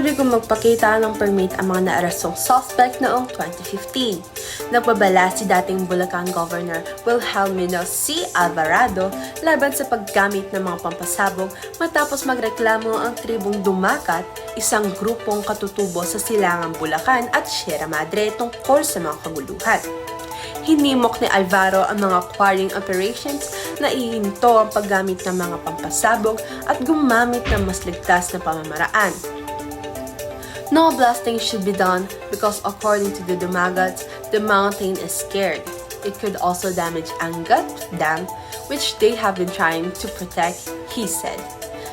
Publikong magpakita ng permit ang mga naarestong suspect noong 2015. Nagbabala si dating Bulacan Governor Wilhelmino C. Alvarado laban sa paggamit ng mga pampasabog matapos magreklamo ang tribong Dumakat, isang grupong katutubo sa Silangang Bulacan at Sierra Madre tungkol sa mga kaguluhan. Hinimok ni Alvaro ang mga quarrying operations na ihinto ang paggamit ng mga pampasabog at gumamit ng mas ligtas na pamamaraan. No blasting should be done because according to the Dumagats, the mountain is scared. It could also damage Angat Dam, which they have been trying to protect, he said.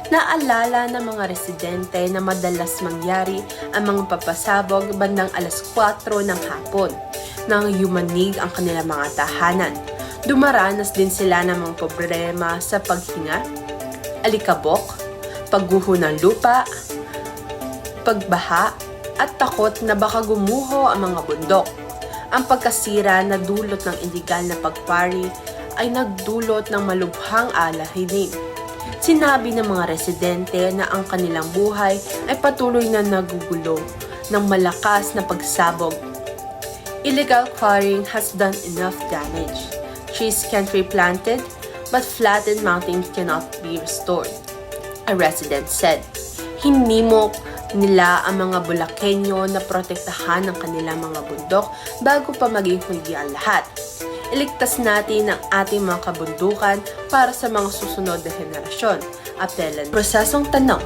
Naalala ng mga residente na madalas mangyari ang mga papasabog bandang alas 4 ng hapon nang yumanig ang kanilang mga tahanan. Dumaranas din sila ng mga problema sa paghinga, alikabok, pagguho ng lupa, pagbaha, at takot na baka gumuho ang mga bundok. Ang pagkasira na dulot ng iligal na pagpari ay nagdulot ng malubhang alahin. Sinabi ng mga residente na ang kanilang buhay ay patuloy na nagugulo ng malakas na pagsabog. Illegal quarrying has done enough damage. Trees can be planted, but flattened mountains cannot be restored, a resident said. Hinimok nila ang mga Bulakenyo na protektahan ang kanilang mga bundok bago pa maging huli ang lahat. Iligtas natin ang ating mga kabundukan para sa mga susunod na henerasyon. Apelan. Prosesong tanong,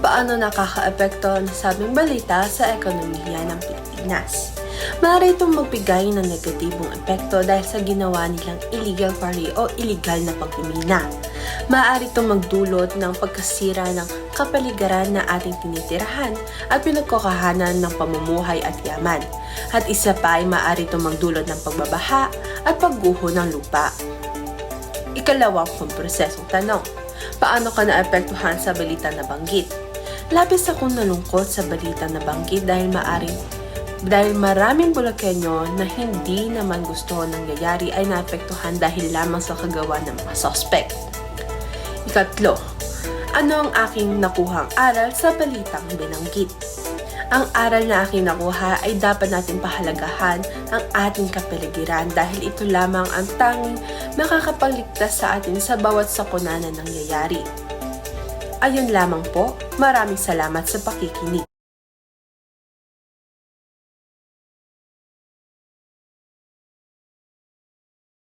paano nakakaapekto ang nasabing balita sa ekonomiya ng Pilipinas? Maaari itong magbigay ng negatibong epekto dahil sa ginawa nilang illegal quarry o illegal na pagmimina. Maaari itong magdulot ng pagkasira ng kapaligiran na ating tinitirahan at pinagkakahanan ng pamumuhay at yaman. At isa pa ay maaari itong magdulot ng pagbabaha at pagguho ng lupa. Ikalawang prosesong tanong, paano ka naapektuhan sa balita na banggit? Labis akong nalungkot sa balita na banggit dahil maraming Bulakenyo na hindi naman gusto nangyayari ay naapektuhan dahil lamang sa kagawa ng mga suspect. Ikatlo, ano ang aking nakuhang aral sa balitang binanggit? Ang aral na aking nakuha ay dapat natin pahalagahan ang ating kapaligiran dahil ito lamang ang tanging makakapagligtas sa atin sa bawat sakuna na nangyayari. Ayun lamang po, maraming salamat sa pakikinig.